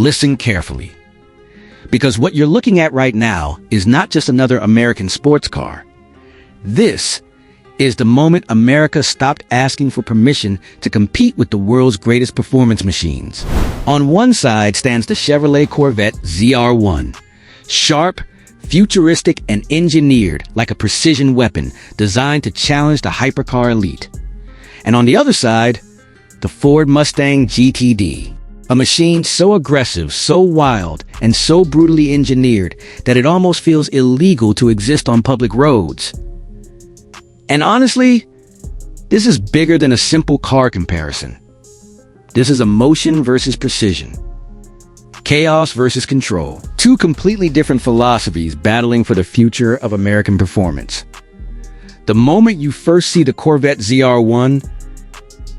listen carefully. Because what you're looking at right now is not just another American sports car. This is the moment America stopped asking for permission to compete with the world's greatest performance machines. On one side stands the Chevrolet Corvette ZR1. Sharp, futuristic, and engineered like a precision weapon designed to challenge the hypercar elite. And on the other side, the Ford Mustang GTD. A machine so aggressive, so wild, and so brutally engineered that it almost feels illegal to exist on public roads. And honestly, this is bigger than a simple car comparison. This is emotion versus precision. Chaos versus control. Two completely different philosophies battling for the future of American performance. The moment you first see the Corvette ZR1,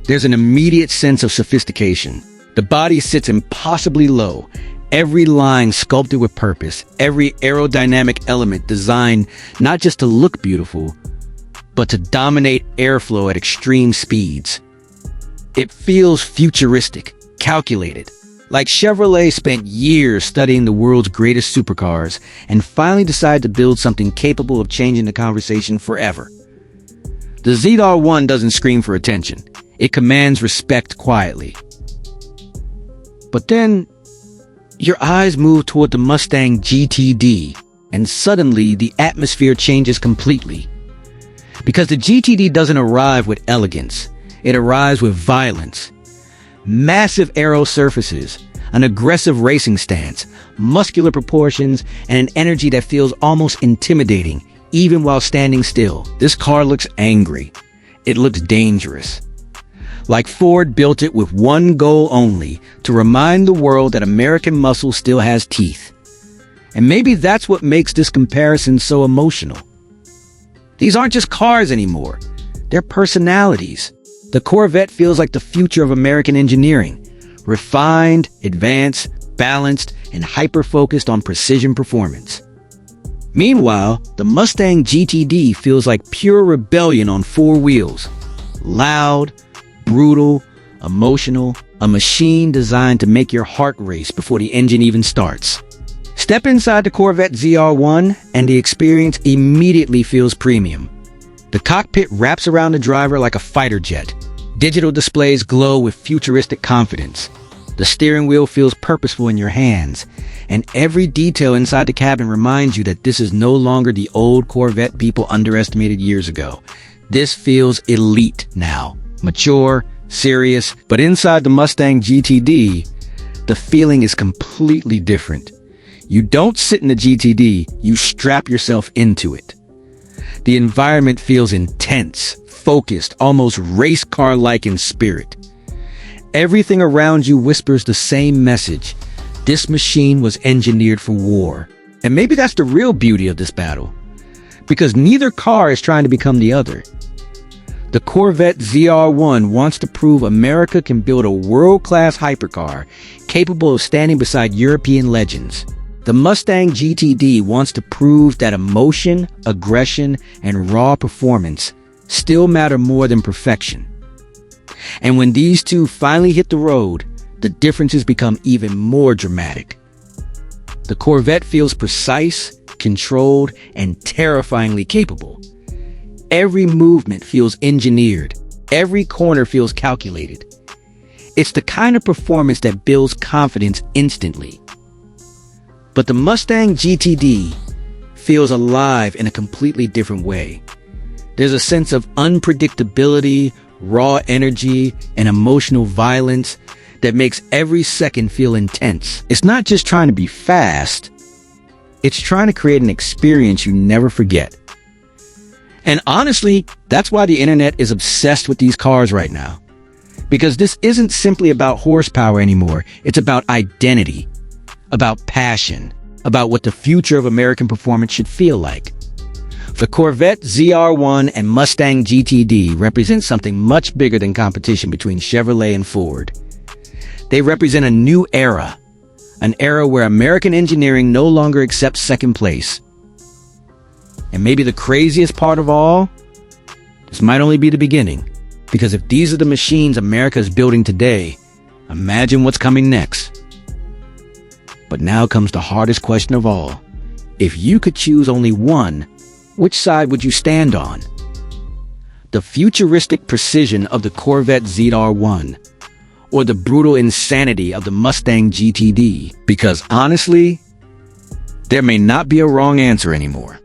there's an immediate sense of sophistication. The body sits impossibly low, every line sculpted with purpose, every aerodynamic element designed not just to look beautiful, but to dominate airflow at extreme speeds. It feels futuristic, calculated, like Chevrolet spent years studying the world's greatest supercars and finally decided to build something capable of changing the conversation forever. The ZR1 doesn't scream for attention. It commands respect quietly. But then, your eyes move toward the Mustang GTD, and suddenly the atmosphere changes completely. Because the GTD doesn't arrive with elegance, it arrives with violence. Massive aero surfaces, an aggressive racing stance, muscular proportions, and an energy that feels almost intimidating, even while standing still. This car looks angry. It looks dangerous. Like Ford built it with one goal only, to remind the world that American muscle still has teeth. And maybe that's what makes this comparison so emotional. These aren't just cars anymore. They're personalities. The Corvette feels like the future of American engineering. Refined, advanced, balanced, and hyper-focused on precision performance. Meanwhile, the Mustang GTD feels like pure rebellion on four wheels. Loud, brutal, emotional, a machine designed to make your heart race before the engine even starts. Step inside the Corvette ZR1 and the experience immediately feels premium. The cockpit wraps around the driver like a fighter jet. Digital displays glow with futuristic confidence. The steering wheel feels purposeful in your hands, and every detail inside the cabin reminds you that this is no longer the old Corvette people underestimated years ago. This feels elite now. Mature, serious, but inside the Mustang GTD, the feeling is completely different. You don't sit in the GTD, you strap yourself into it. The environment feels intense, focused, almost race car-like in spirit. Everything around you whispers the same message. This machine was engineered for war. And maybe that's the real beauty of this battle, because neither car is trying to become the other. The Corvette ZR1 wants to prove America can build a world-class hypercar capable of standing beside European legends. The Mustang GTD wants to prove that emotion, aggression, and raw performance still matter more than perfection. And when these two finally hit the road, the differences become even more dramatic. The Corvette feels precise, controlled, and terrifyingly capable. Every movement feels engineered. Every corner feels calculated. It's the kind of performance that builds confidence instantly. But the Mustang GTD feels alive in a completely different way. There's a sense of unpredictability, raw energy, and emotional violence that makes every second feel intense. It's not just trying to be fast, it's trying to create an experience you never forget. And honestly, that's why the internet is obsessed with these cars right now. Because this isn't simply about horsepower anymore, it's about identity, about passion, about what the future of American performance should feel like. The Corvette ZR1 and Mustang GTD represent something much bigger than competition between Chevrolet and Ford. They represent a new era, an era where American engineering no longer accepts second place. And maybe the craziest part of all, this might only be the beginning, because if these are the machines America is building today, imagine what's coming next. But now comes the hardest question of all. If you could choose only one, which side would you stand on? The futuristic precision of the Corvette ZR1, or the brutal insanity of the Mustang GTD? Because honestly, there may not be a wrong answer anymore.